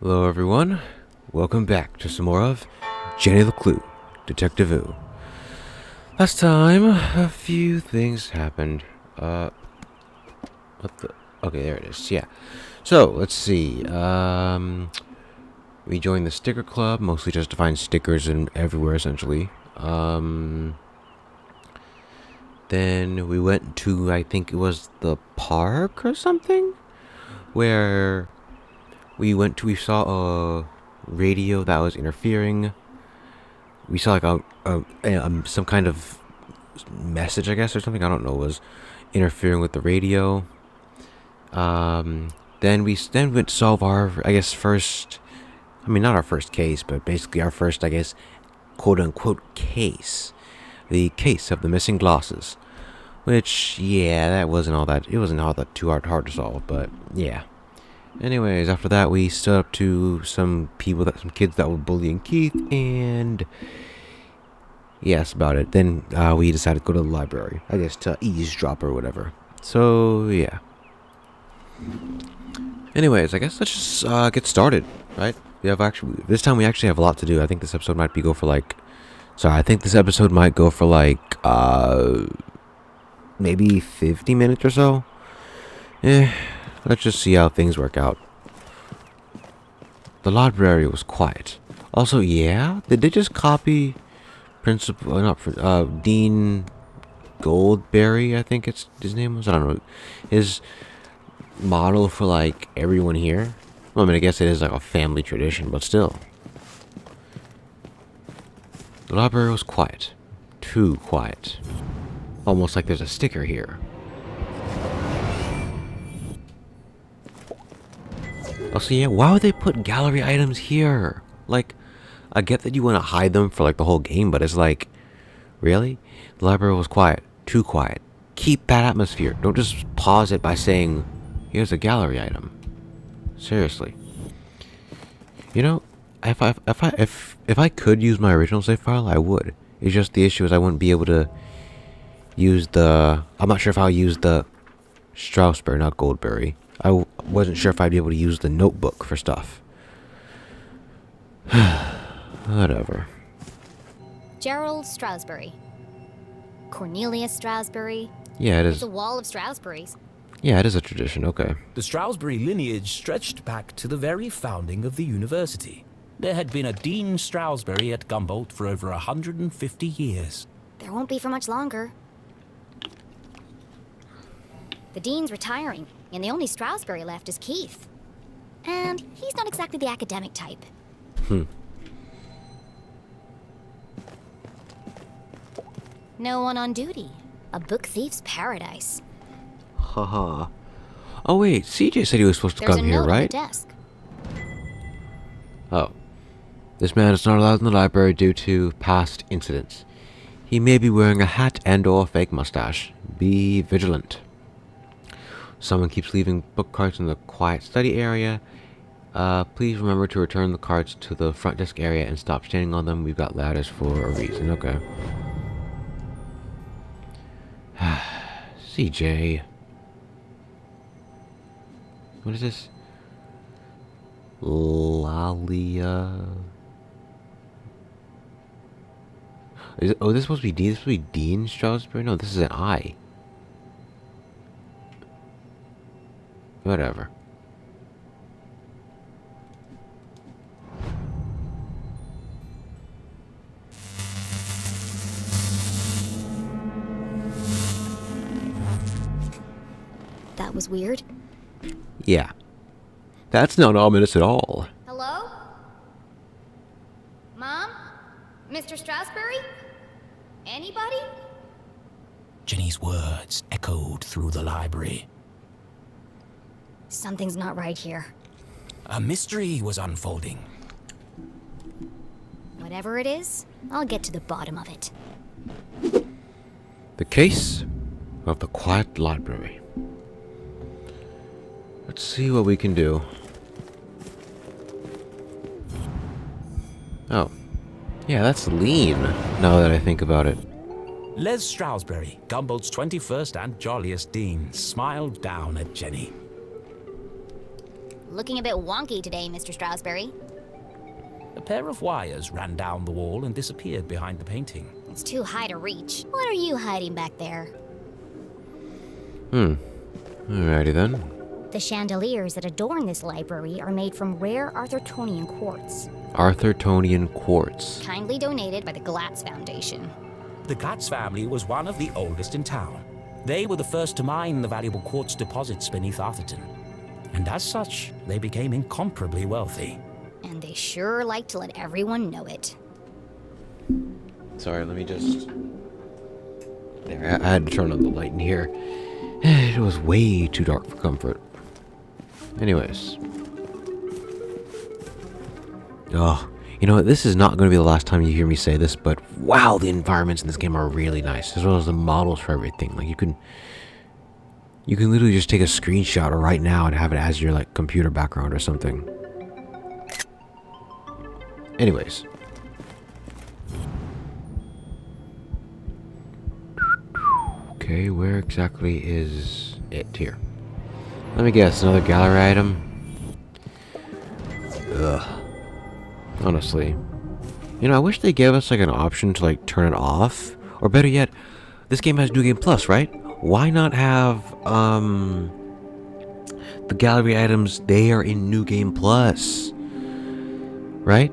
Hello everyone, welcome back to some more of Jenny LeClue, Detectivu. Last time, a few things happened. What the? Okay, there it is, yeah. So, let's see, we joined the sticker club, mostly just to find stickers everywhere, essentially. Then we went to, I think it was the park or something? Where we saw a radio that was interfering. We saw like some kind of message, I guess, or something. I don't know. Was interfering with the radio. Then we went to solve our, I guess, first. I mean, not our first case, but basically our first, I guess, quote unquote case. The case of the missing glasses. Which, yeah, that wasn't all that. It wasn't all that too hard to solve, but yeah. Anyways, after that, we stood up to some kids that were bullying Keith, and yeah, that's about it. Then we decided to go to the library, I guess, to eavesdrop or whatever. So yeah. Anyways, I guess let's just get started, right? This time we actually have a lot to do. I think this episode might go for like, maybe 50 minutes or so. Let's just see how things work out. The library was quiet. Also, yeah, did they just copy Dean Goldberry, I think his name was? I don't know. His model for, like, everyone here? Well, I mean, I guess it is, like, a family tradition, but still. The library was quiet. Too quiet. Almost like there's a sticker here. Also, yeah, why would they put gallery items here? Like, I get that you want to hide them for, like, the whole game, but it's like, really? The library was quiet. Too quiet. Keep that atmosphere. Don't just pause it by saying, here's a gallery item. Seriously. You know, if I could use my original save file, I would. It's just the issue is I wouldn't be able to use I'm not sure if I'll use the Strasberry, not Goldberry. Wasn't sure if I'd be able to use the notebook for stuff. Whatever. Gerald Strasberry. Cornelius Strasberry. Yeah, it is. It's a wall of Strasberries. Yeah, it is a tradition, okay. The Strasberry lineage stretched back to the very founding of the university. There had been a Dean Strasberry at Gumboldt for over 150 years. There won't be for much longer. The dean's retiring, and the only Strasberry left is Keith. And he's not exactly the academic type. No one on duty. A book thief's paradise. Haha. Oh wait, CJ said he was supposed to There's come a here, note right? on the desk. Oh. This man is not allowed in the library due to past incidents. He may be wearing a hat and/or fake mustache. Be vigilant. Someone keeps leaving book cards in the quiet study area. Please remember to return the cards to the front desk area and stop standing on them. We've got ladders for a reason. Okay. CJ. What is this? Lalia. Oh, this is supposed to be Dean. This is supposed to be Dean Strasberry? No, this is an I. Whatever. That was weird. Yeah. That's not ominous at all. Hello? Mom? Mr. Strasberry? Anybody? Jenny's words echoed through the library. Something's not right here. A mystery was unfolding. Whatever it is, I'll get to the bottom of it. The case of the quiet library. Let's see what we can do. Oh. Yeah, that's lean, now that I think about it. Les Strasberry, Gumboldt's 21st and jolliest dean, smiled down at Jenny. Looking a bit wonky today, Mr. Stroudsbury. A pair of wires ran down the wall and disappeared behind the painting. It's too high to reach. What are you hiding back there? Alrighty then. The chandeliers that adorn this library are made from rare Arthurtonian quartz, Arthurtonian quartz. kindly donated by the Glatz Foundation. The Glatz family was one of the oldest in town. They were the first to mine the valuable quartz deposits beneath Arthurton. And as such, they became incomparably wealthy. And they sure like to let everyone know it. Sorry, let me just... There, I had to turn on the light in here. It was way too dark for comfort. Anyways. Oh, you know what? This is not going to be the last time you hear me say this, but wow, the environments in this game are really nice, as well as the models for everything. Like, you can literally just take a screenshot right now and have it as your, like, computer background or something. Anyways. Okay, where exactly is it? Here. Let me guess, another gallery item? Ugh. Honestly. You know, I wish they gave us, like, an option to, like, turn it off. Or better yet, this game has New Game Plus, right? Why not have, the gallery items, they are in New Game Plus. Right?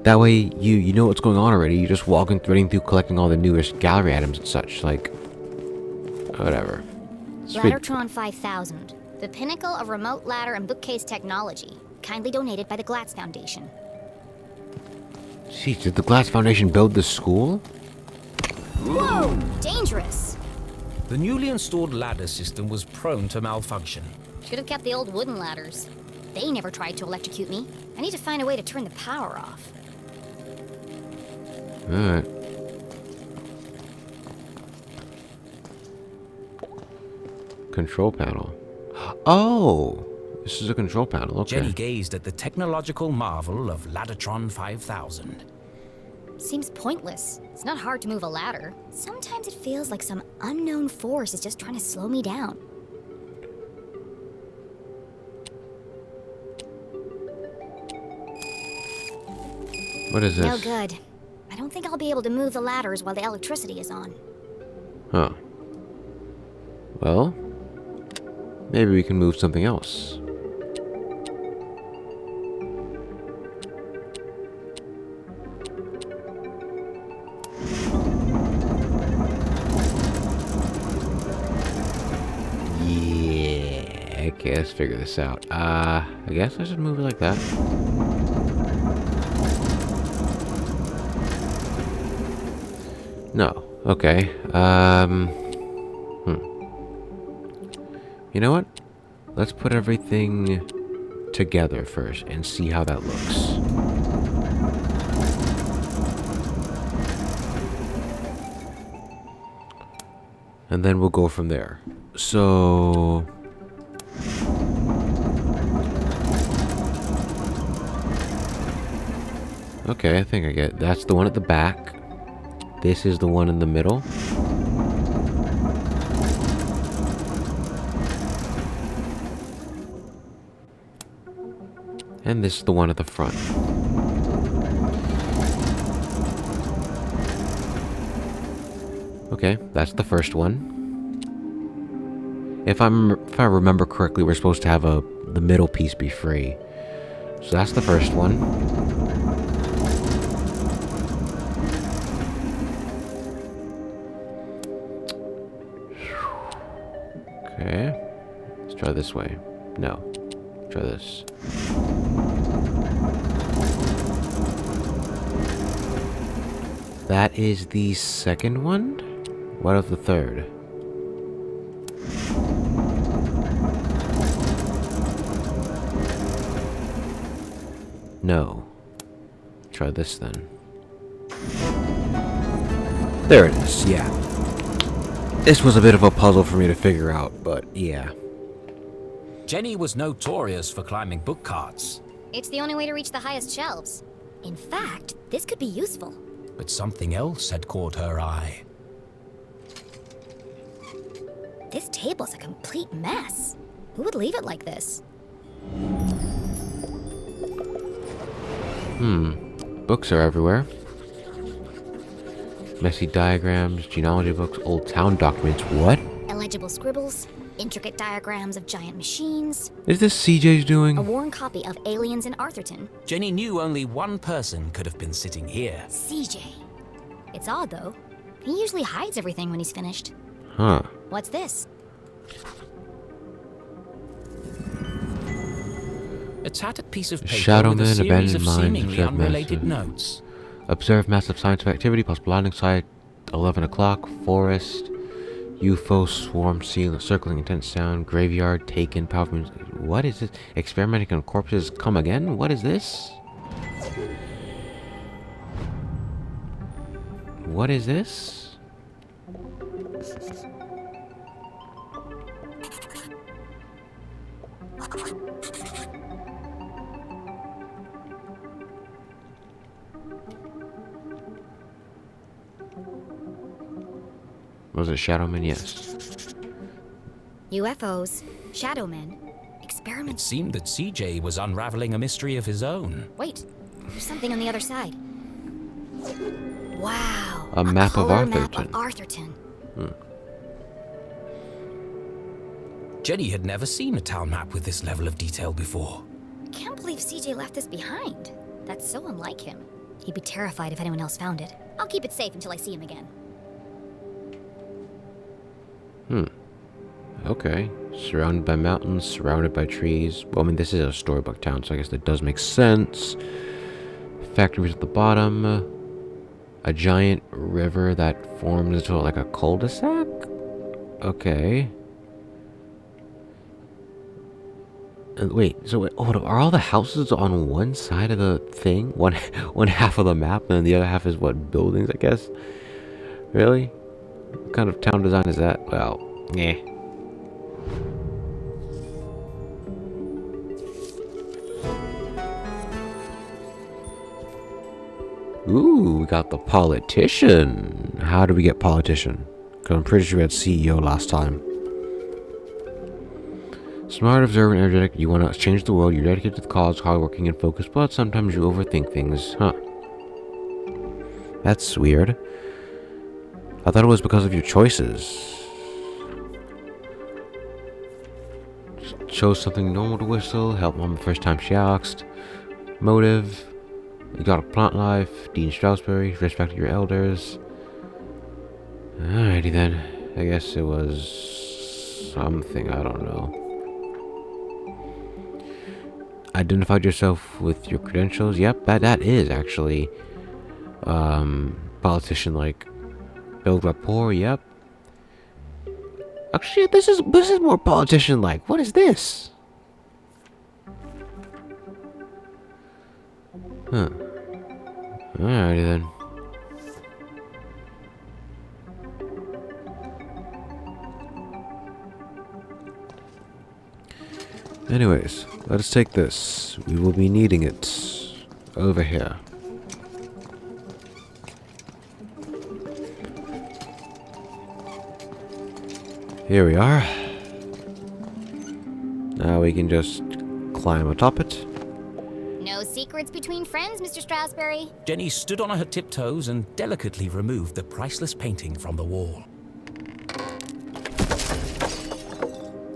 That way, you know what's going on already. You just running through collecting all the newest gallery items and such. Like, whatever. Laddertron 5000, the pinnacle of remote ladder and bookcase technology, kindly donated by the Glatz Foundation. Jeez, did the Glass Foundation build this school? Whoa! Dangerous! The newly installed ladder system was prone to malfunction. Should have kept the old wooden ladders. They never tried to electrocute me. I need to find a way to turn the power off. Alright. Control panel. Oh! This is a control panel, okay. Jenny gazed at the technological marvel of Laddertron 5000. Seems pointless. It's not hard to move a ladder. Sometimes it feels like some unknown force is just trying to slow me down. What is this? No good. I don't think I'll be able to move the ladders while the electricity is on. Huh. Well, maybe we can move something else. Yeah. Okay, let's figure this out. I guess I should move it like that. No. Okay. You know what? Let's put everything together first and see how that looks. And then we'll go from there. So... Okay, I think I get it. That's the one at the back. This is the one in the middle. And this is the one at the front. Okay, that's the first one. If I remember correctly, we're supposed to have the middle piece be free. So that's the first one. Okay. Let's try this way. No. Try this. That is the second one? What of the third? No. Try this then. There it is, yeah. This was a bit of a puzzle for me to figure out, but yeah. Jenny was notorious for climbing book carts. It's the only way to reach the highest shelves. In fact, this could be useful. But something else had caught her eye. This table's a complete mess. Who would leave it like this? Books are everywhere. Messy diagrams, genealogy books, old town documents. What? Illegible scribbles, intricate diagrams of giant machines, Is this CJ's a doing? worn copy of Aliens in Arthurton. Jenny knew only one person could have been sitting here. CJ. It's odd, though. He usually hides everything when he's finished. Huh. What's this? A tattered piece of paper Shadowman, with a series abandoned of mines, seemingly observed unrelated massive- notes. Observe massive scientific activity, possible landing site, 11 o'clock, forest, UFO swarm circling intense sound, graveyard taken, power. What is this? Experimenting on corpses come again? What is this? What is this? Was it Shadowman? Yes. UFOs, shadowmen, It experiments. seemed that CJ was unraveling a mystery of his own. Wait, there's something on the other side. Wow. A map of color map Arthurton. of Arthurton. Jenny had never seen a town map with this level of detail before. Can't believe CJ left this behind. That's so unlike him. He'd be terrified if anyone else found it. I'll keep it safe until I see him again. Okay. Surrounded by mountains, surrounded by trees. Well, I mean, this is a storybook town, so I guess that does make sense. Factories at the bottom. A giant river that forms into like a cul-de-sac? Okay. Wait, so hold up. Are all the houses on one side of the thing? One half of the map, and then the other half is what? Buildings, I guess? Really? What kind of town design is that? Well, yeah. Ooh, we got the politician. How do we get politician? Because I'm pretty sure we had CEO last time. Smart, observant, energetic. You want to change the world. You're dedicated to the cause, hardworking, and focused, but sometimes you overthink things. Huh. That's weird. I thought it was because of your choices. Chose something normal to whistle. Help mom the first time she asked. Motive. You got a plant life. Dean Strasberry. Respect your elders. Alrighty then. I guess it was something. I don't know. Identified yourself with your credentials. Yep, that is actually politician like. Build rapport. Yep. Actually, this is more politician like. What is this? Huh. Alrighty then. Anyways, let's take this. We will be needing it over here. Here we are. Now we can just climb atop it. No secrets between friends, Mr. Strasberry. Jenny stood on her tiptoes and delicately removed the priceless painting from the wall.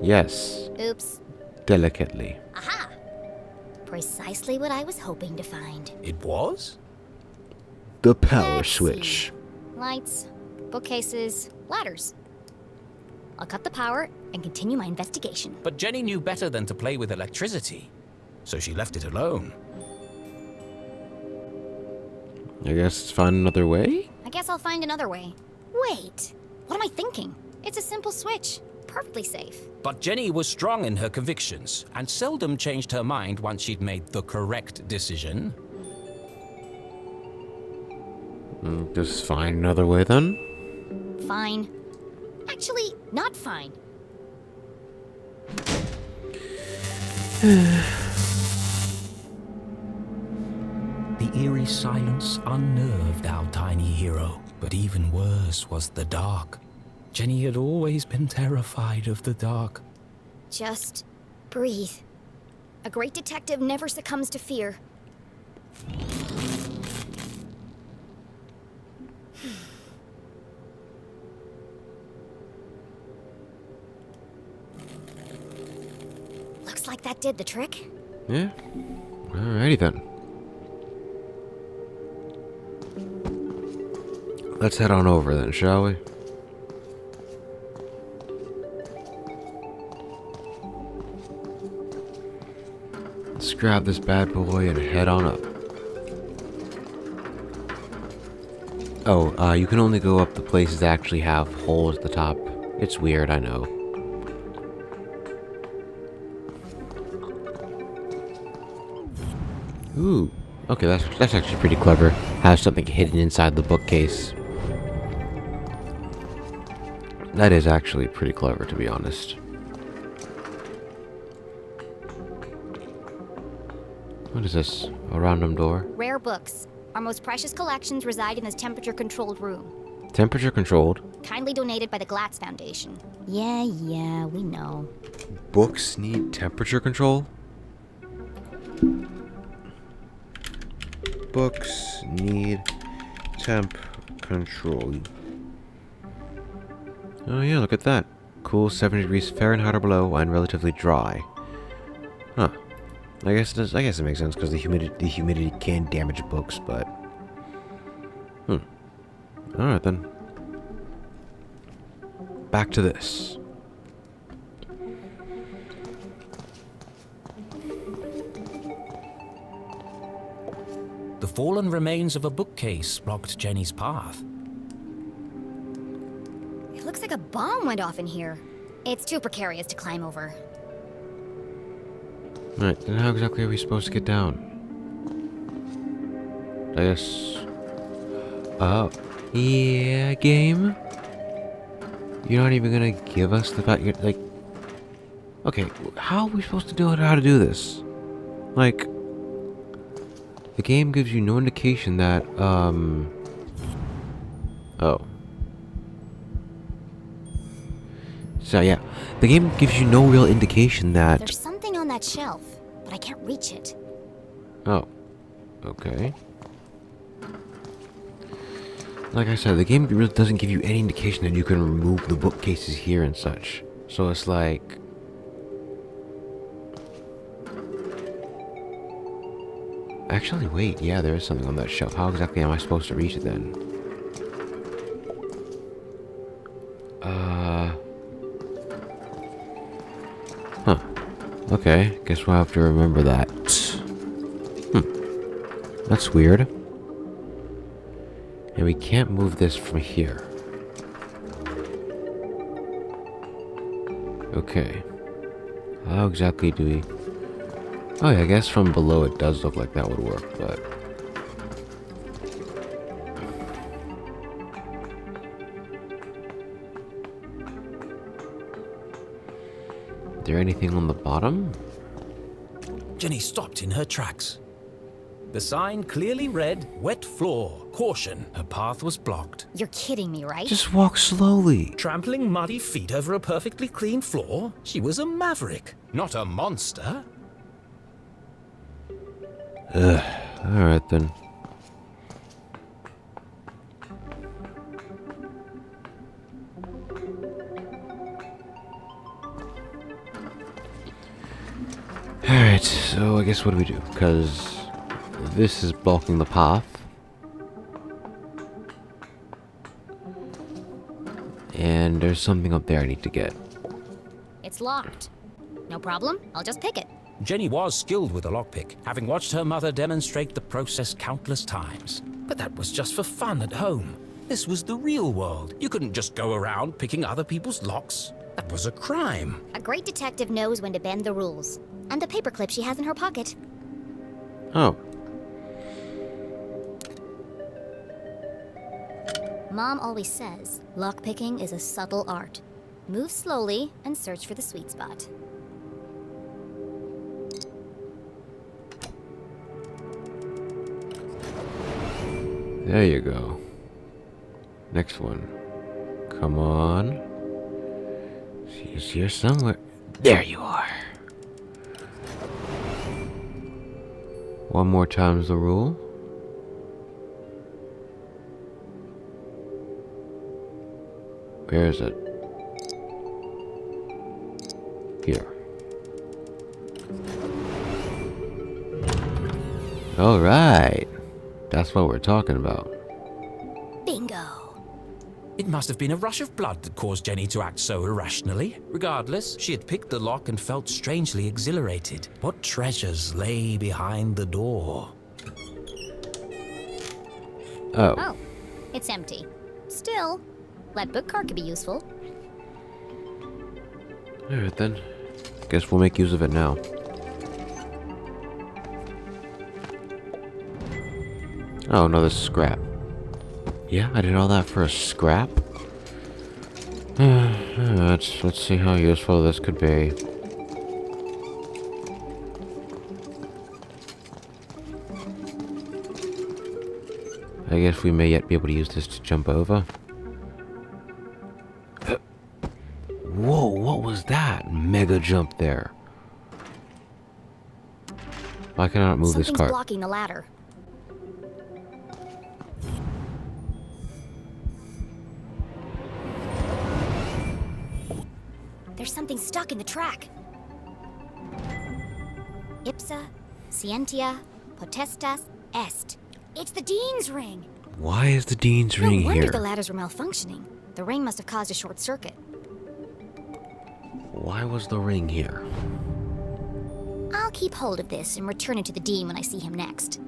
Yes, Oops. delicately. Aha! Precisely what I was hoping to find. It was? The power Let's switch. see. Lights, bookcases, ladders. I'll cut the power and continue my investigation. But Jenny knew better than to play with electricity, so she left it alone. I guess find another way? I guess I'll find another way. Wait, what am I thinking? It's a simple switch. Perfectly safe. But Jenny was strong in her convictions and seldom changed her mind once she'd made the correct decision. Just find another way then? Fine. Actually, not fine. The eerie silence unnerved our tiny hero, but even worse was the dark. Jenny had always been terrified of the dark. Just breathe. A great detective never succumbs to fear. that did the trick. Yeah? Alrighty then. Let's head on over then, shall we? Let's grab this bad boy and head on up. Oh, you can only go up the places that actually have holes at the top. It's weird, I know. Ooh. Okay, that's actually pretty clever. Have something hidden inside the bookcase. That is actually pretty clever, to be honest. What is this? A random door? Rare books. Our most precious collections reside in this temperature-controlled room. Temperature controlled? Kindly donated by the Glatz Foundation. Yeah, we know. Books need temperature control? Books need temp control. Oh yeah, look at that. Cool 70 degrees Fahrenheit or below and relatively dry. Huh. I guess it makes sense because the humidity can damage books, but Alright then. Back to this. The fallen remains of a bookcase blocked Jenny's path. It looks like a bomb went off in here. It's too precarious to climb over. Right, then how exactly are we supposed to get down? I guess... Oh. Yeah, game? You're not even gonna give us the fact you're, like... Okay, how are we supposed to know how to do this? Like... The game gives you no indication that, Oh. So, yeah. The game gives you no real indication that... There's something on that shelf, but I can't reach it. Oh. Okay. Like I said, the game really doesn't give you any indication that you can remove the bookcases here and such. So it's like... Actually, wait. Yeah, there is something on that shelf. How exactly am I supposed to reach it then? Huh. Okay, guess we'll have to remember that. That's weird. And we can't move this from here. Okay. How exactly do we... Oh yeah, I guess from below it does look like that would work, but... Is there anything on the bottom? Jenny stopped in her tracks. The sign clearly read, "Wet floor, caution." Her path was blocked. You're kidding me, right? Just walk slowly. Trampling muddy feet over a perfectly clean floor? She was a maverick, not a monster. Alright then. Alright, so I guess what do we do? Because this is blocking the path. And there's something up there I need to get. It's locked. No problem, I'll just pick it. Jenny was skilled with a lockpick, having watched her mother demonstrate the process countless times. But that was just for fun at home. This was the real world. You couldn't just go around picking other people's locks. That was a crime. A great detective knows when to bend the rules. And the paperclip she has in her pocket. Oh. Mom always says, lockpicking is a subtle art. Move slowly and search for the sweet spot. There you go. Next one. Come on. She's here somewhere. There you are. One more time's the rule. Where is it? Here. Alright. That's what we're talking about. Bingo. It must have been a rush of blood that caused Jenny to act so irrationally. Regardless, she had picked the lock and felt strangely exhilarated. What treasures lay behind the door? Oh. Oh, it's empty. Still, that book card could be useful. Alright then. Guess we'll make use of it now. Oh, another scrap. Yeah, I did all that for a scrap? Let's see how useful this could be. I guess we may yet be able to use this to jump over. Whoa, what was that? Mega jump there. Why can I not move this Something's cart? blocking the ladder. There's something stuck in the track. Ipsa, scientia, potestas, est. It's the Dean's ring. Why is the Dean's No ring wonder here? the ladders were malfunctioning. The ring must have caused a short circuit. Why was the ring here? I'll keep hold of this and return it to the Dean when I see him next.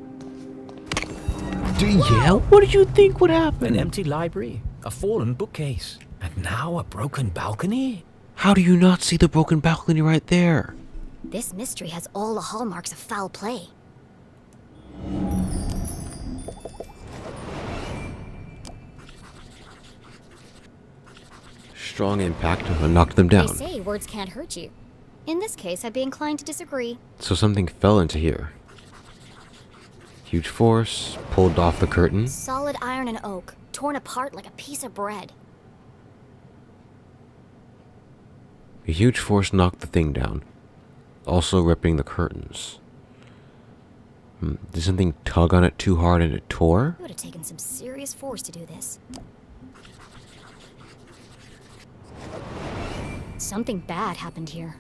Yeah, what did you think would happen? An empty library, a fallen bookcase, and now a broken balcony? How do you not see the broken balcony right there? This mystery has all the hallmarks of foul play. Strong impact will knock them down. They say words can't hurt you. In this case, I'd be inclined to disagree. So something fell into here. Huge force, pulled off the curtain. Solid iron and oak, torn apart like a piece of bread. A huge force knocked the thing down, also ripping the curtains. Did something tug on it too hard and it tore? It would have taken some serious force to do this. Something bad happened here.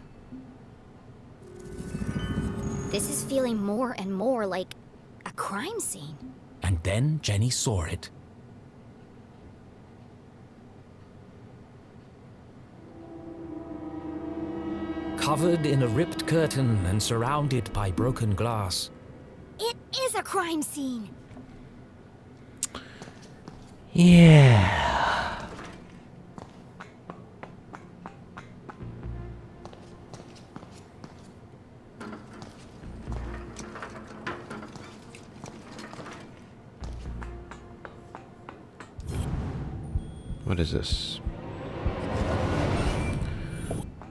This is feeling more and more like a crime scene. And then Jenny saw it. Covered in a ripped curtain and surrounded by broken glass. It is a crime scene! Yeah. What is this?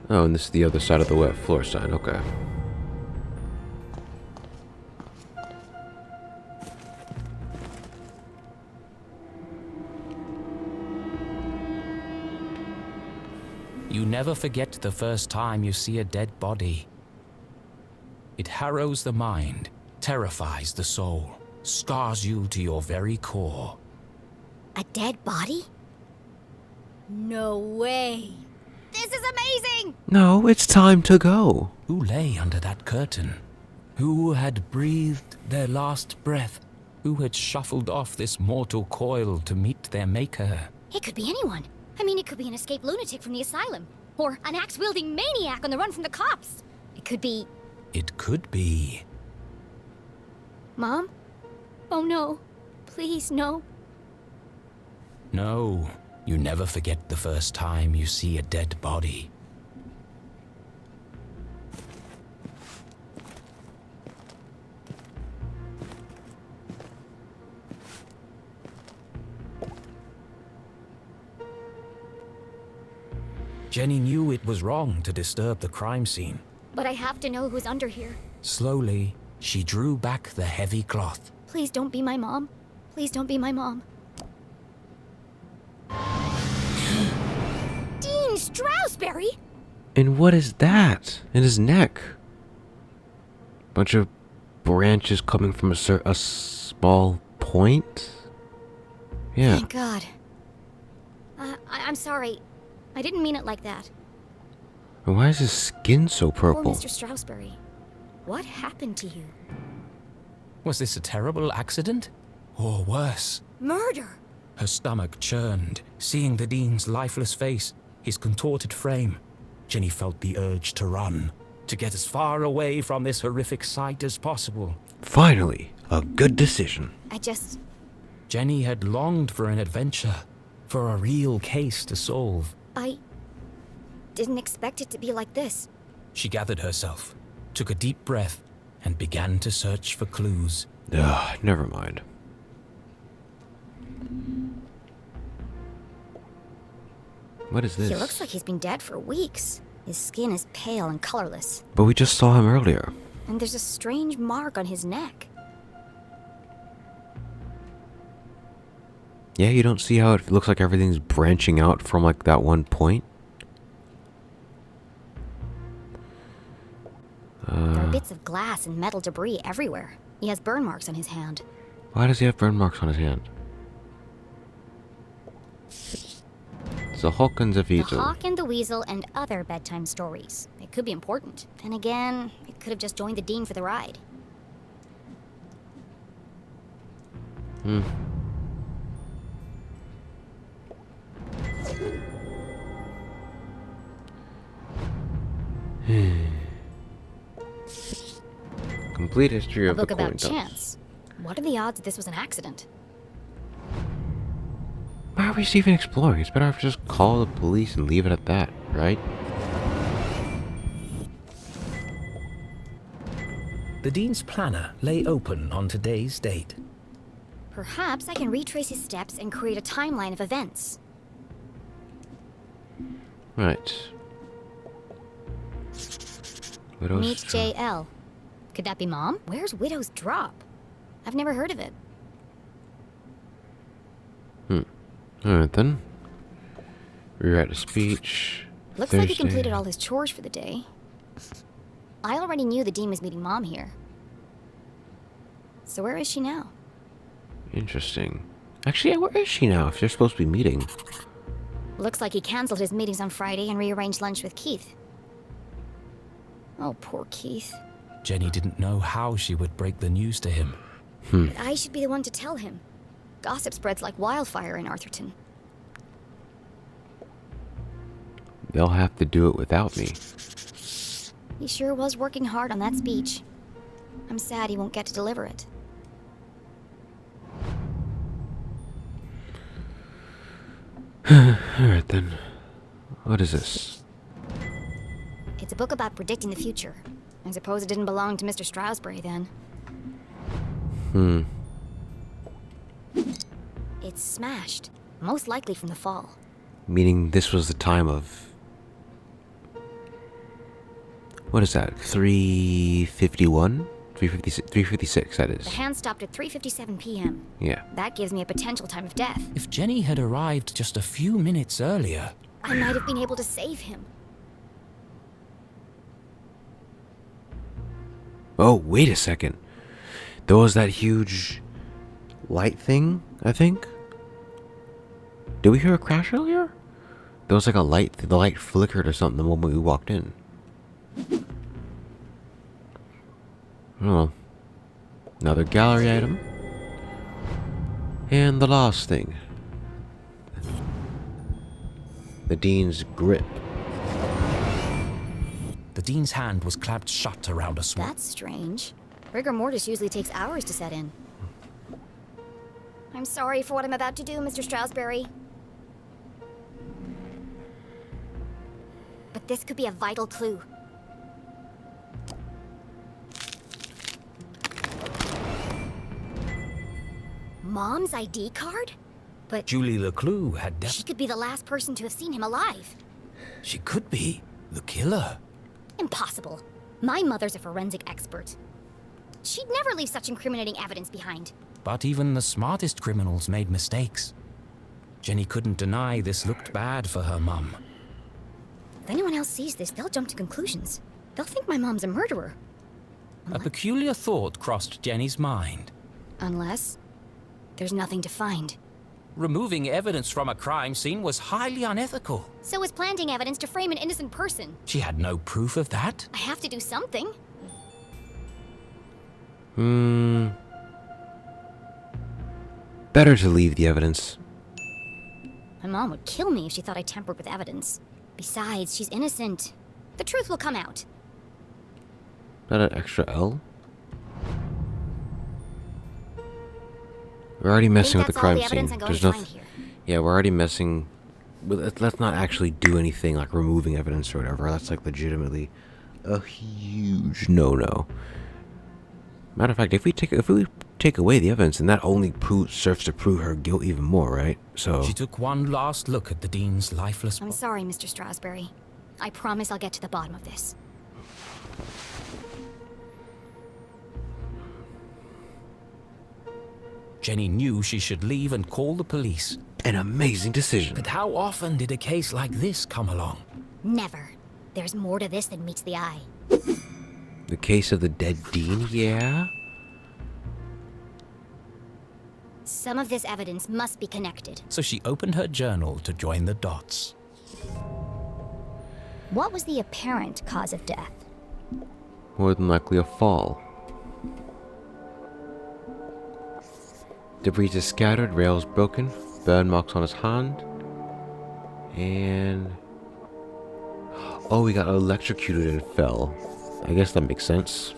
Oh, and this is the other side of the wet floor sign. Okay. You never forget the first time you see a dead body. It harrows the mind, terrifies the soul, scars you to your very core. A dead body? No way! This is amazing! No, it's time to go. Who lay under that curtain? Who had breathed their last breath? Who had shuffled off this mortal coil to meet their maker? It could be anyone. I mean, it could be an escaped lunatic from the asylum. Or an axe-wielding maniac on the run from the cops. It could be... It could be. Mom? Oh no. Please, no. No, you never forget the first time you see a dead body. Jenny knew it was wrong to disturb the crime scene. But I have to know who's under here. Slowly, she drew back the heavy cloth. Please don't be my mom. Please don't be my mom. Dean Stroudsbury? And what is that in his neck? Bunch of branches coming from a small point? Yeah. Thank God. I'm sorry. I didn't mean it like that. And why is his skin so Poor purple? Mr. Stroudsbury. What happened to you? Was this a terrible accident? Or worse? Murder! Her stomach churned, seeing the Dean's lifeless face, his contorted frame. Jenny felt the urge to run, to get as far away from this horrific sight as possible. Finally, a good decision. Jenny had longed for an adventure, for a real case to solve. I didn't expect it to be like this. She gathered herself, took a deep breath, and began to search for clues. Ugh, never mind. What is this? He looks like he's been dead for weeks. His skin is pale and colorless. But we just saw him earlier. And there's a strange mark on his neck. Yeah, you don't see how it looks like everything's branching out from like that one point? There are bits of glass and metal debris everywhere. He has burn marks on his hand. Why does he have burn marks on his hand? The Hawk and the The Weasel. Hawk and the Weasel and other bedtime stories. It could be important. And again, it could have just joined the Dean for the ride. Complete history A of book the about coin toss. chance. What are the odds that this was an accident? Why are we even exploring? It's better if we just call the police and leave it at that, right? The Dean's planner lay open on today's date. Perhaps I can retrace his steps and create a timeline of events. Right. Widow's Meet Drop. JL. Could that be Mom? Where's Widow's Drop? I've never heard of it. Alright then. Rewrite a speech. Looks like he Thursday. completed all his chores for the day. I already knew the Dean was meeting Mom here. So where is she now? Interesting. Actually, yeah, where is she now if they're supposed to be meeting? Looks like he cancelled his meetings on Friday and rearranged lunch with Keith. Oh, poor Keith. Jenny didn't know how she would break the news to him. But I should be the one to tell him. Gossip spreads like wildfire in Arthurton. They'll have to do it without me. He sure was working hard on that speech. I'm sad he won't get to deliver it. Alright then. What is this? It's a book about predicting the future. I suppose it didn't belong to Mr. Stroudsbury then. It's smashed. Most likely from the fall. Meaning this was the time of... What is that? 351? 356, that The is. hand stopped at 3:57 p.m. Yeah. That gives me a potential time of death. If Jenny had arrived just a few minutes earlier, I might have been able to save him. Oh, wait a second. There was that huge light thing, I think? Did we hear a crash earlier? There was like a light, the light flickered or something the moment we walked in. Oh. Another gallery item. And the last thing. The Dean's grip. the Dean's hand was clamped shut around a sword. That's strange. Rigor mortis usually takes hours to set in. I'm sorry for what I'm about to do, Mr. Stroudsbury. But this could be a vital clue. Mom's ID card? But Julie LeClue had she could be the last person to have seen him alive. She could be the killer. Impossible. My mother's a forensic expert. She'd never leave such incriminating evidence behind. But even the smartest criminals made mistakes. Jenny couldn't deny this looked bad for her mum. If anyone else sees this, they'll jump to conclusions. They'll think my mom's a murderer. A peculiar thought crossed Jenny's mind. Unless there's nothing to find. Removing evidence from a crime scene was highly unethical. So is planting evidence to frame an innocent person. She had no proof of that. I have to do something. Better to leave the evidence. My mom would kill me if she thought I tampered with evidence. Besides, she's innocent. The truth will come out. Not an extra L? We're already messing with the crime scene. There's nothing. Yeah, we're already messing with. Let's not actually do anything like removing evidence or whatever. That's like legitimately a huge no-no. Matter of fact, if we take away the evidence, then that only serves to prove her guilt even more, right? So she took one last look at the Dean's lifeless I'm sorry, Mr. Strasberry. I promise I'll get to the bottom of this. Jenny knew she should leave and call the police. An amazing decision. But how often did a case like this come along? Never. There's more to this than meets the eye. The case of the dead Dean, yeah? Some of this evidence must be connected. So she opened her journal to join the dots. What was the apparent cause of death? More than likely a fall. Debris is scattered, rails broken, burn marks on his hand, and... Oh, he got electrocuted and fell. I guess that makes sense.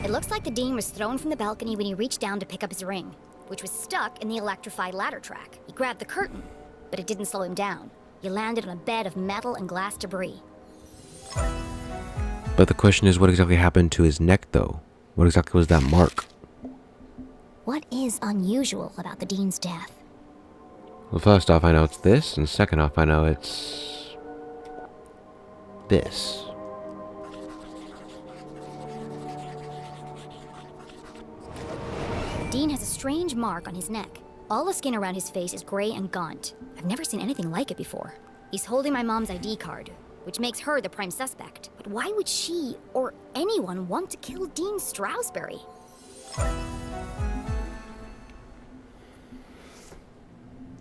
It looks like the Dean was thrown from the balcony when he reached down to pick up his ring, which was stuck in the electrified ladder track. He grabbed the curtain, but it didn't slow him down. He landed on a bed of metal and glass debris. But the question is, what exactly happened to his neck, though? What exactly was that mark? What is unusual about the Dean's death? Well, first off, I know it's this, and second off, I know it's... this. The Dean has a strange mark on his neck. All the skin around his face is gray and gaunt. I've never seen anything like it before. He's holding my mom's ID card, which makes her the prime suspect. But why would she, or anyone, want to kill Dean Strasberry?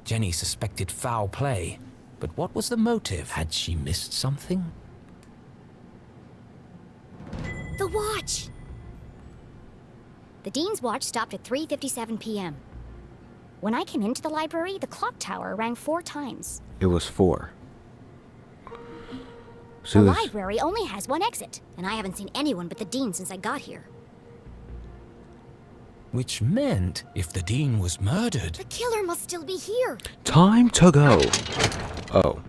Jenny suspected foul play, but what was the motive? Had she missed something? The watch! The Dean's watch stopped at 3:57 p.m. When I came into the library, the clock tower rang 4 times. It was 4. So the library only has 1 exit, and I haven't seen anyone but the Dean since I got here. Which meant, if the Dean was murdered... The killer must still be here! Time to go! Oh.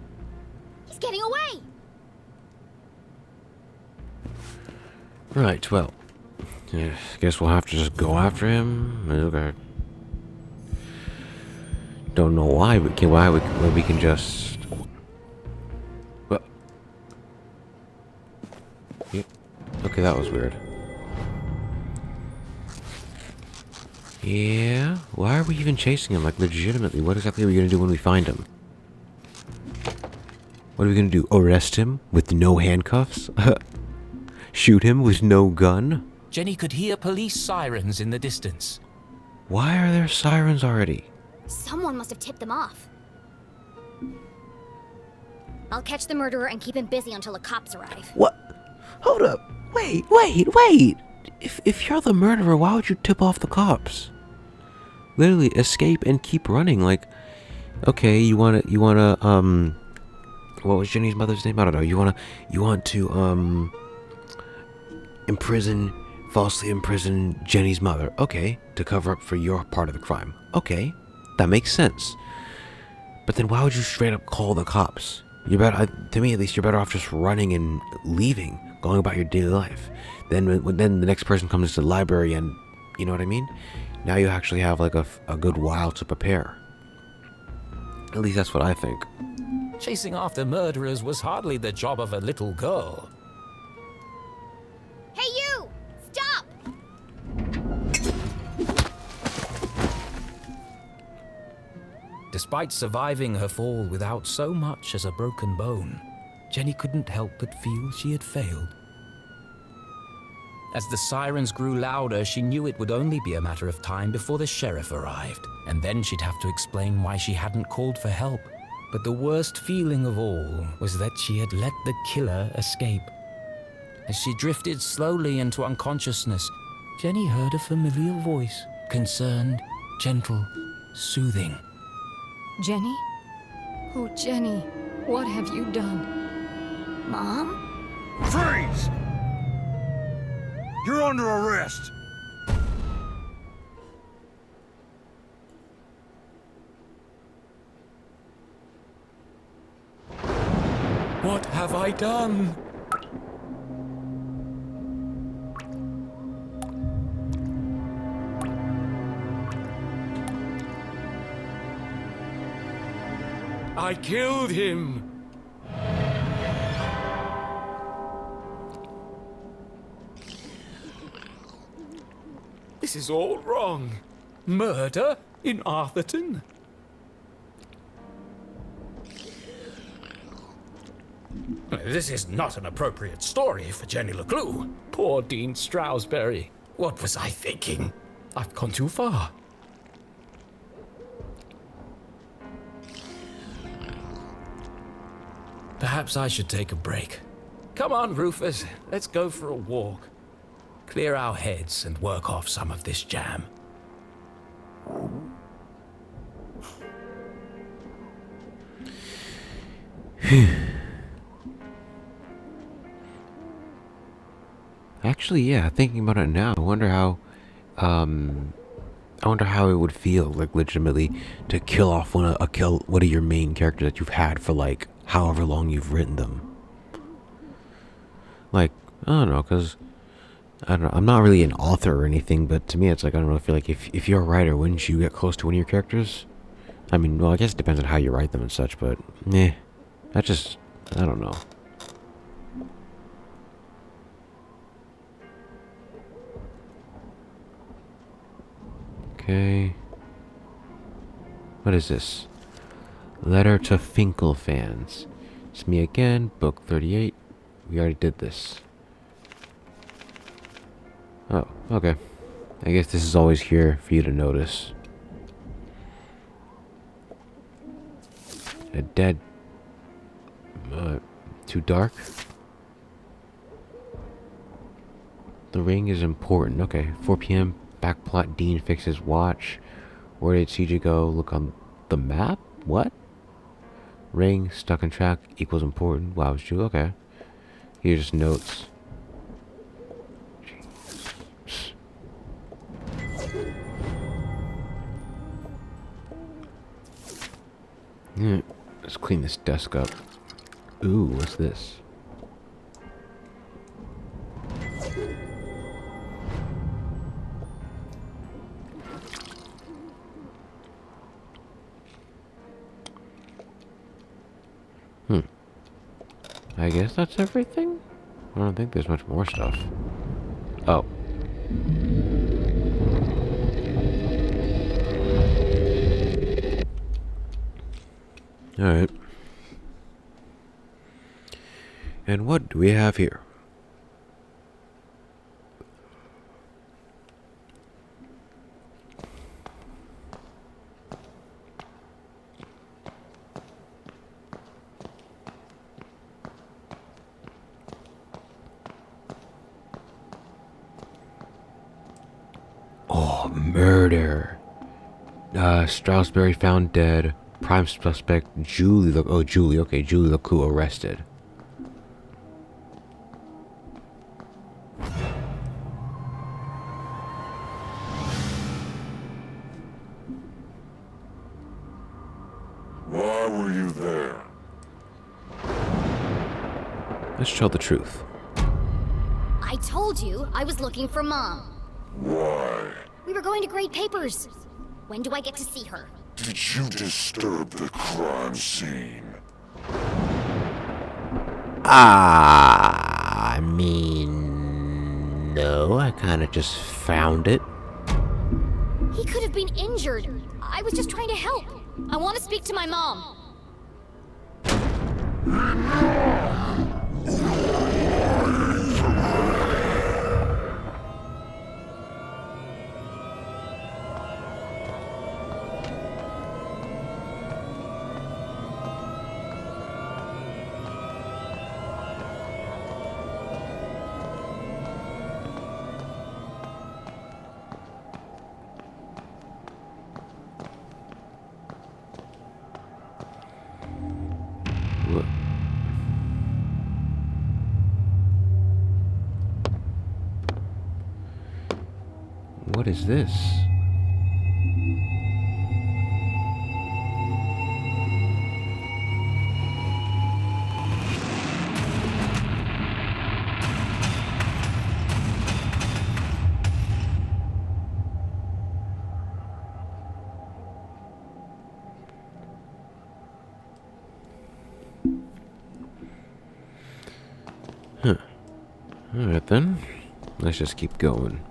He's getting away! Right, well... yeah, guess we'll have to just go after him. Okay. Don't know why we can just... Well... yeah. Okay, that was weird. Yeah, why are we even chasing him? Like, legitimately, what exactly are we gonna do when we find him? What are we gonna do? Arrest him with no handcuffs? Shoot him with no gun? Jenny could hear police sirens in the distance. Why are there sirens already? Someone must have tipped them off. I'll catch the murderer and keep him busy until the cops arrive. What? Hold up. Wait. If you're the murderer, why would you tip off the cops? Literally, escape and keep running. Like, okay, you wanna, what was Jenny's mother's name? I don't know. You want to, falsely imprison Jenny's mother. Okay, to cover up for your part of the crime. Okay, that makes sense. But then why would you straight up call the cops? You're better, to me at least, you're better off just running and leaving, going about your daily life. Then the next person comes to the library and, you know what I mean? Now you actually have like a good while to prepare. At least that's what I think. Chasing after murderers was hardly the job of a little girl. Hey you! Stop! Despite surviving her fall without so much as a broken bone, Jenny couldn't help but feel she had failed. As the sirens grew louder, she knew it would only be a matter of time before the sheriff arrived, and then she'd have to explain why she hadn't called for help. But the worst feeling of all was that she had let the killer escape. As she drifted slowly into unconsciousness, Jenny heard a familiar voice, concerned, gentle, soothing. Jenny? Oh, Jenny, what have you done? Mom? Freeze! You're under arrest! What have I done? I killed him! This is all wrong. Murder in Arthurton? This is not an appropriate story for Jenny LeCLue. Poor Dean Stroudsbury. What was I thinking? I've gone too far. Perhaps I should take a break. Come on, Rufus. Let's go for a walk. Clear our heads and work off some of this jam. Actually, yeah, thinking about it now, I wonder how it would feel, like, legitimately, to kill off one of your main characters that you've had for, like, however long you've written them. Like, I don't know, because, I don't know, I'm not really an author or anything, but to me, it's like, I don't know, I feel like if you're a writer, wouldn't you get close to one of your characters? I mean, well, I guess it depends on how you write them and such, but, I don't know. Okay. What is this? Letter to Finkel fans. It's me again, book 38. We already did this. Oh, okay. I guess this is always here for you to notice. A dead... too dark? The ring is important. Okay, 4 p.m. Backplot, Dean fixes watch. Where did CJ go? Look on the map? What? Ring, stuck in track, equals important. Wow, it's true. Okay. Here's just notes. Let's clean this desk up. Ooh, what's this? I guess that's everything? I don't think there's much more stuff. Oh. Alright. And what do we have here? Oh, murder. Stroudsbury found dead. Prime suspect Julie. Julie. Okay, Julie LeCLue arrested. Why were you there? Let's tell the truth. I told you I was looking for Mom. Why? We were going to grade papers. When do I get to see her? Did you disturb the crime scene? I mean, no, I kind of just found it. He could have been injured. I was just trying to help. I want to speak to my mom. What is this? Alright then. Let's just keep going.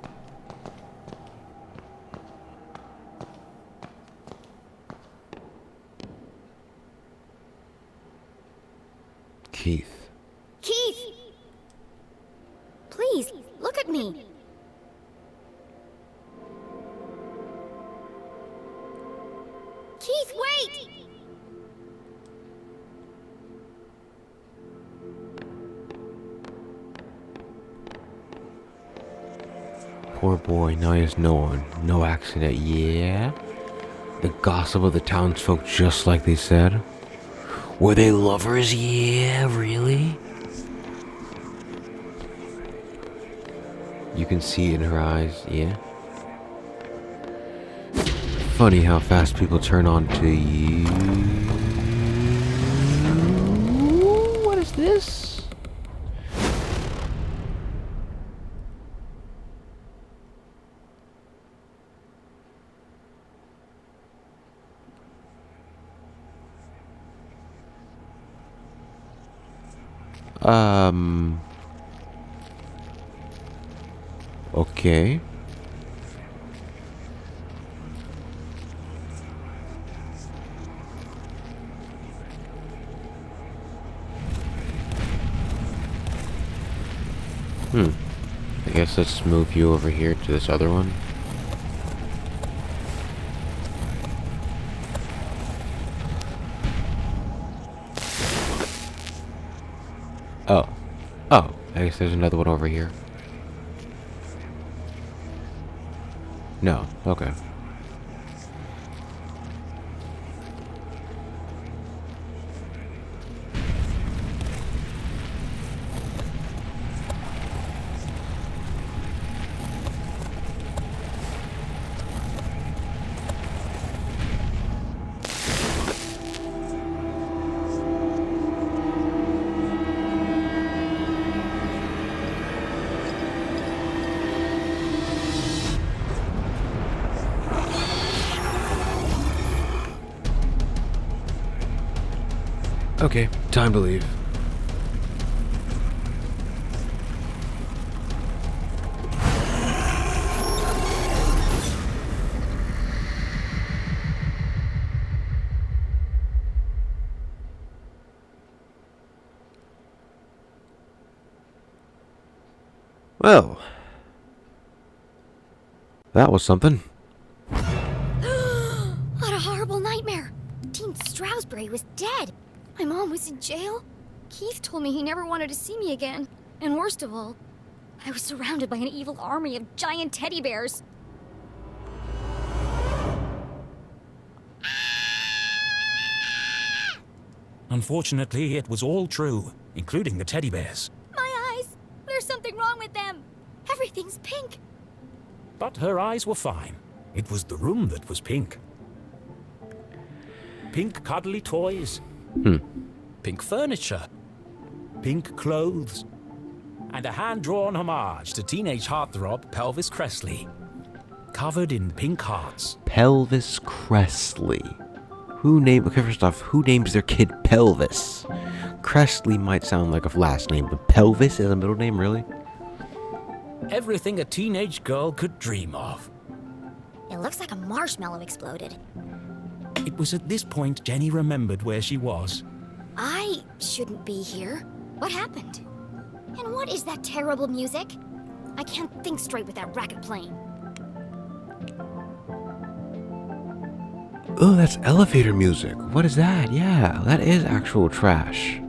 Keith. Keith! Please, look at me. Keith, wait! Poor boy, now he has no one. No accident, yeah? The gossip of the townsfolk, just like they said. Were they lovers? Yeah, really? You can see it in her eyes, yeah? Funny how fast people turn on to you. What is this? Okay. I guess let's move you over here to this other one. Oh. Oh, I guess there's another one over here. No, okay. Okay, time to leave. Well, that was something. What a horrible nightmare. Dean Stroudsbury was dead. My mom was in jail. Keith told me he never wanted to see me again. And worst of all, I was surrounded by an evil army of giant teddy bears. Unfortunately, it was all true, including the teddy bears. My eyes! There's something wrong with them. Everything's pink. But her eyes were fine. It was the room that was pink. Pink cuddly toys. Pink furniture. Pink clothes. And a hand-drawn homage to teenage heartthrob Pelvis Cressley. Covered in pink hearts. Pelvis Cressley. First off, who names their kid Pelvis? Cressley might sound like a last name, but Pelvis is a middle name, really? Everything a teenage girl could dream of. It looks like a marshmallow exploded. It was at this point Jenny remembered where she was. I shouldn't be here. What happened? And what is that terrible music? I can't think straight with that racket playing. Oh, that's elevator music. What is that? Yeah, that is actual trash.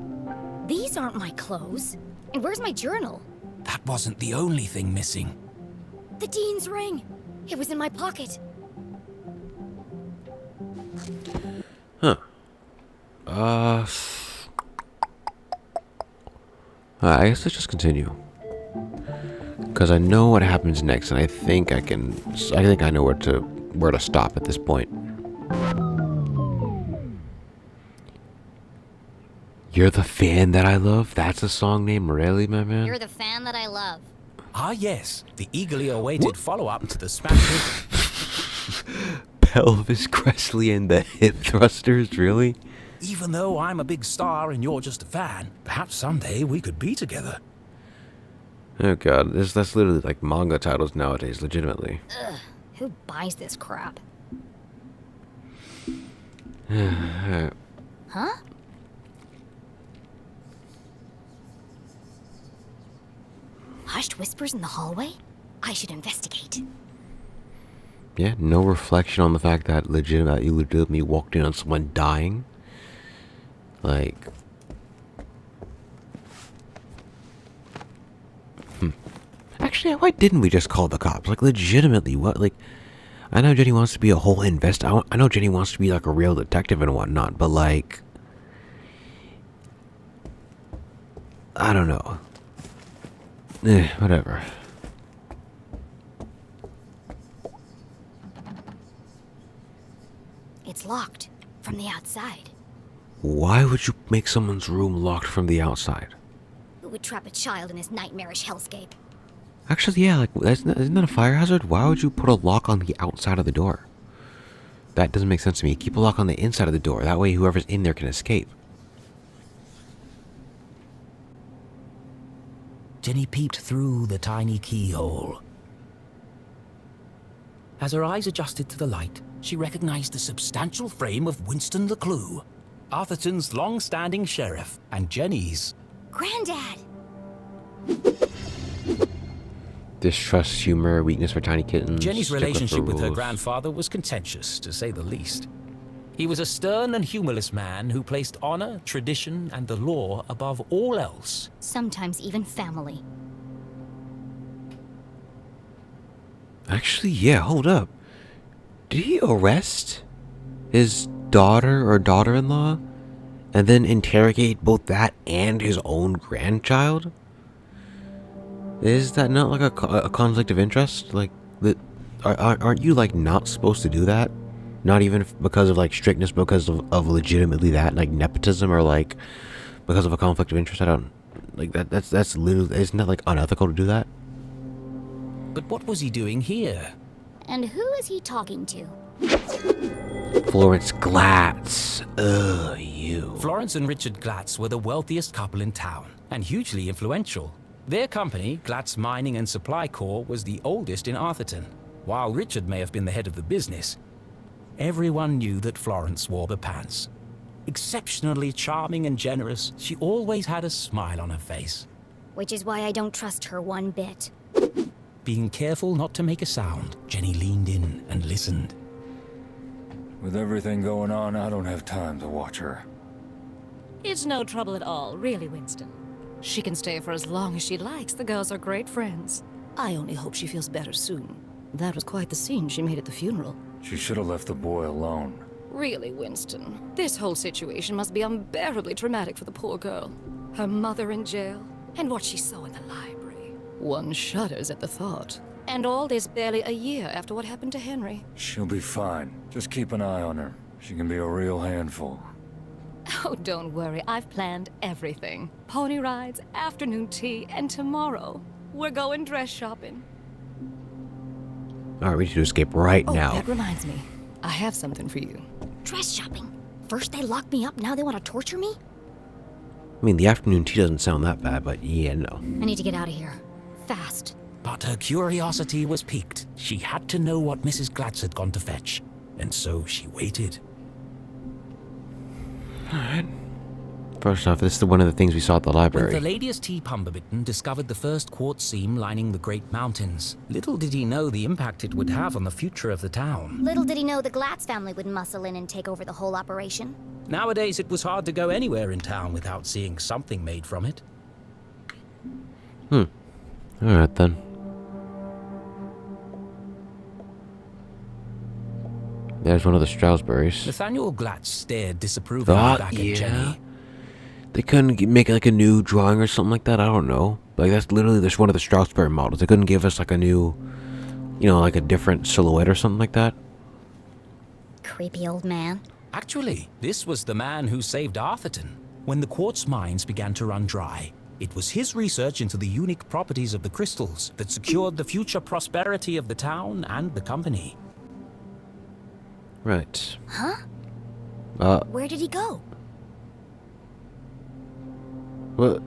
These aren't my clothes. And where's my journal? That wasn't the only thing missing. The Dean's ring. It was in my pocket. I guess let's just continue. Because I know what happens next, and I think I know where to stop at this point. You're the fan that I love? That's a song name, really, my man? You're the fan that I love. Ah, yes, the eagerly awaited follow-up to the smash hit. Pelvis Cressley and the hip thrusters, really? Even though I'm a big star and you're just a fan, perhaps someday we could be together. Oh god, that's literally like manga titles nowadays, legitimately. Ugh, who buys this crap? Huh? Hushed whispers in the hallway? I should investigate. Yeah, no reflection on the fact that you legitimately walked in on someone dying. Like... Actually, why didn't we just call the cops? Like, legitimately, what? Like, I know Jenny wants to be a whole I know Jenny wants to be, like, a real detective and whatnot, but, like... I don't know. Whatever. It's locked from the outside. Why would you make someone's room locked from the outside? Who would trap a child in this nightmarish hellscape? Actually, yeah, like, isn't that a fire hazard? Why would you put a lock on the outside of the door? That doesn't make sense to me. Keep a lock on the inside of the door. That way whoever's in there can escape. Jenny peeped through the tiny keyhole. As her eyes adjusted to the light, she recognized the substantial frame of Winston LeCLue, Arthurton's long-standing sheriff, and Jenny's... Granddad! Distrust, humor, weakness for tiny kittens. Jenny's stickler for relationship with her rules. grandfather was contentious, to say the least. He was a stern and humorless man who placed honor, tradition, and the law above all else. Sometimes even family. Actually, yeah, hold up. Did he arrest his daughter or daughter-in-law and then interrogate both that and his own grandchild? Is that not like a conflict of interest? Like, aren't you like not supposed to do that? Not even because of like strictness, because of legitimately that, like nepotism, or like because of a conflict of interest. I don't like that. That's literally, isn't that like unethical to do that? But what was he doing here? And who is he talking to? Florence Glatz. Ugh, you. Florence and Richard Glatz were the wealthiest couple in town and hugely influential. Their company, Glatz Mining and Supply Corp., was the oldest in Arthurton. While Richard may have been the head of the business, everyone knew that Florence wore the pants. Exceptionally charming and generous, she always had a smile on her face. Which is why I don't trust her one bit. Being careful not to make a sound, Jenny leaned in and listened. With everything going on, I don't have time to watch her. It's no trouble at all, really, Winston. She can stay for as long as she likes. The girls are great friends. I only hope she feels better soon. That was quite the scene she made at the funeral. She should have left the boy alone. Really, Winston, this whole situation must be unbearably traumatic for the poor girl. Her mother in jail, and what she saw in the library. One shudders at the thought. And all this barely a year after what happened to Henry. She'll be fine. Just keep an eye on her. She can be a real handful. Oh, don't worry. I've planned everything. Pony rides, afternoon tea, and tomorrow, we're going dress shopping. Alright, we need to escape right now. That reminds me. I have something for you. Dress shopping? First they locked me up, now they want to torture me? I mean, the afternoon tea doesn't sound that bad, but yeah, no. I need to get out of here. Fast. But her curiosity was piqued. She had to know what Mrs. Glatz had gone to fetch, and so she waited. Alright. First off, this is one of the things we saw at the When library. Thaddeus T. Pumberbitten discovered the first quartz seam lining the Great Mountains, little did he know the impact it would have on the future of the town. Little did he know the Glatz family would muscle in and take over the whole operation. Nowadays, it was hard to go anywhere in town without seeing something made from it. Alright then. There's one of the Stroudsburys. Nathaniel Glatz stared disapprovingly back at Jenny. They couldn't make like a new drawing or something like that? I don't know. Like, that's literally just one of the Stroudsbury models. They couldn't give us, like, a new, like a different silhouette or something like that? Creepy old man. Actually, this was the man who saved Arthurton. When the quartz mines began to run dry, it was his research into the unique properties of the crystals that secured the future prosperity of the town and the company. Right. Huh? Where did he go? What?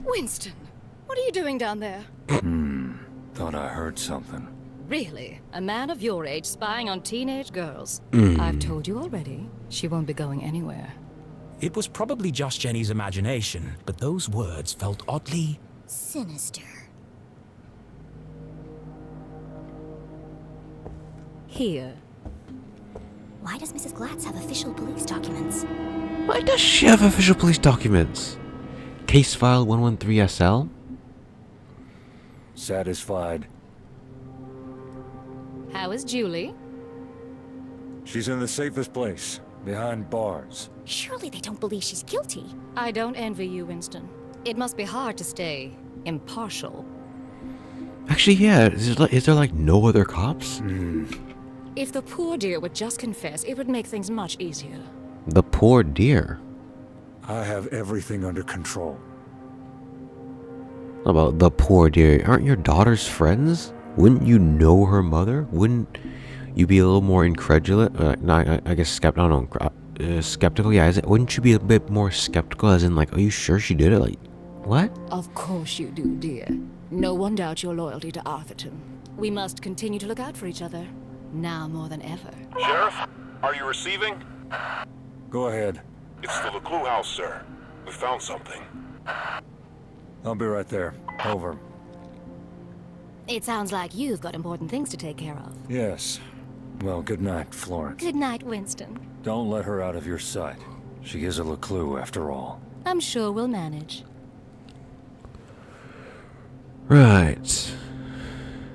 Winston, what are you doing down there? Thought I heard something. Really? A man of your age spying on teenage girls? I've told you already. She won't be going anywhere. It was probably just Jenny's imagination, but those words felt oddly... Sinister. Here. Why does Mrs. Glatz have official police documents? Why does she have official police documents? Case file 113SL? Satisfied. How is Julie? She's in the safest place, behind bars. Surely they don't believe she's guilty. I don't envy you, Winston. It must be hard to stay impartial. Actually, yeah. Is there like no other cops? If the poor dear would just confess, it would make things much easier. The poor dear. I have everything under control. About the poor dear. Aren't your daughters friends? Wouldn't you know her mother? Wouldn't you be a little more incredulous? I guess skeptical. Skeptical. Yeah. Wouldn't you be a bit more skeptical? As in, like, are you sure she did it? Like, what? Of course you do, dear. No one doubts your loyalty to Arthurton. We must continue to look out for each other, now more than ever. Sheriff, are you receiving? Go ahead. It's the LeCLue house, sir. We found something. I'll be right there. Over. It sounds like you've got important things to take care of. Yes. Well, good night, Florence. Good night, Winston. Don't let her out of your sight. She is a LeCLue, after all. I'm sure we'll manage. Right.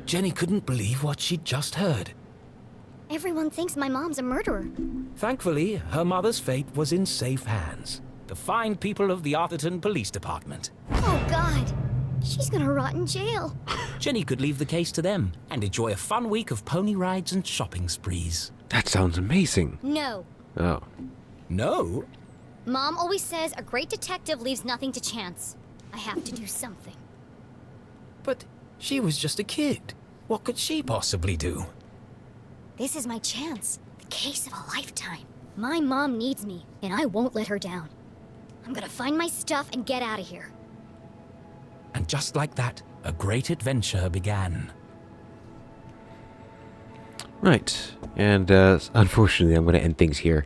Jenny couldn't believe what she'd just heard. Everyone thinks my mom's a murderer. Thankfully, her mother's fate was in safe hands. The fine people of the Arthurton Police Department. Oh, God. She's gonna rot in jail. Jenny could leave the case to them and enjoy a fun week of pony rides and shopping sprees. That sounds amazing. No. Oh. No? Mom always says a great detective leaves nothing to chance. I have to do something. But she was just a kid. What could she possibly do? This is my chance. The case of a lifetime. My mom needs me, and I won't let her down. I'm gonna find my stuff and get out of here. And just like that, a great adventure began. Right. And unfortunately, I'm going to end things here.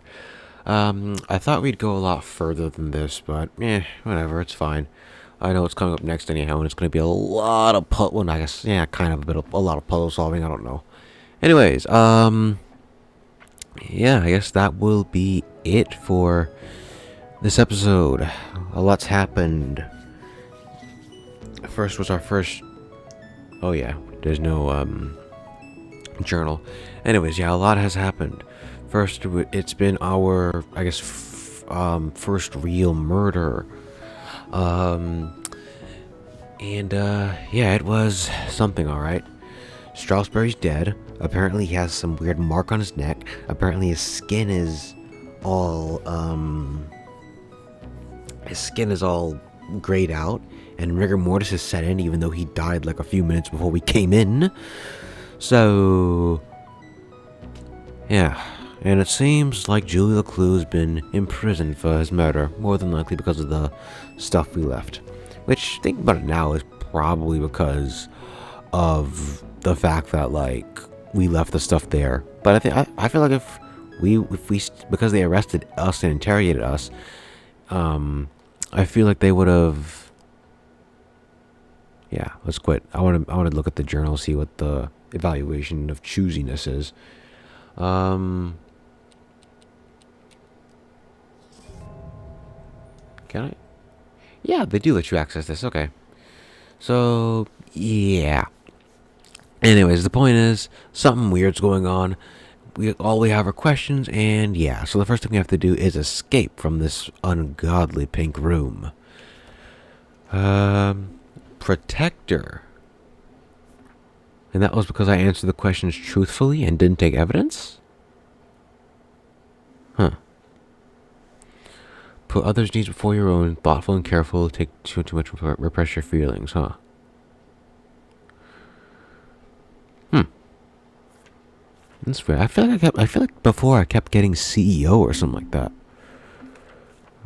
I thought we'd go a lot further than this, but whatever, it's fine. I know what's coming up next anyhow, and it's going to be a lot of I guess, yeah, kind of a lot of puzzle solving, I don't know. Anyways, yeah, I guess that will be it for this episode. A lot's happened. First was our first... Oh yeah, there's no journal. Anyways, yeah, a lot has happened. First, it's been our, I guess, first real murder. Yeah, it was something, alright. Stroudsbury's dead. Apparently he has some weird mark on his neck. Apparently his skin is all, grayed out. And rigor mortis is set in, even though he died like a few minutes before we came in. So, yeah. And it seems like Julie LeCLue has been imprisoned for his murder, more than likely because of the stuff we left. Which, think about it now, is probably because of the fact that, like, we left the stuff there. But I feel like if we because they arrested us and interrogated us, I feel like they would have. Yeah, let's quit. I want to look at the journal, see what the evaluation of choosiness is. Can I? Yeah, they do let you access this. Okay. So, yeah. Anyways, the point is, something weird's going on. we have our questions, and yeah, so the first thing we have to do is escape from this ungodly pink room. Protector. And that was because I answered the questions truthfully and didn't take evidence? Huh. Put others' needs before your own, thoughtful and careful, take too much, repress your feelings, huh? That's weird. I feel like before I kept getting CEO or something like that.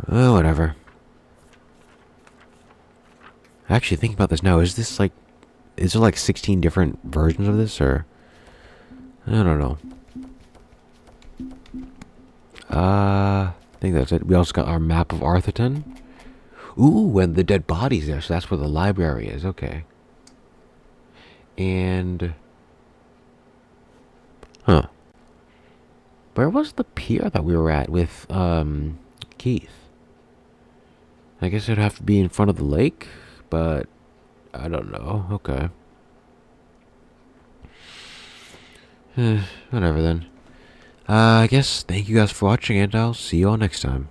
Oh, whatever. Actually, thinking about this now, is there like 16 different versions of this, or? I don't know. I think that's it. We also got our map of Arthurton. Ooh, and the dead bodies there, so that's where the library is, okay. And... Huh. Where was the pier that we were at with, Keith? I guess it'd have to be in front of the lake, but I don't know. Okay. Whatever then. I guess thank you guys for watching, and I'll see you all next time.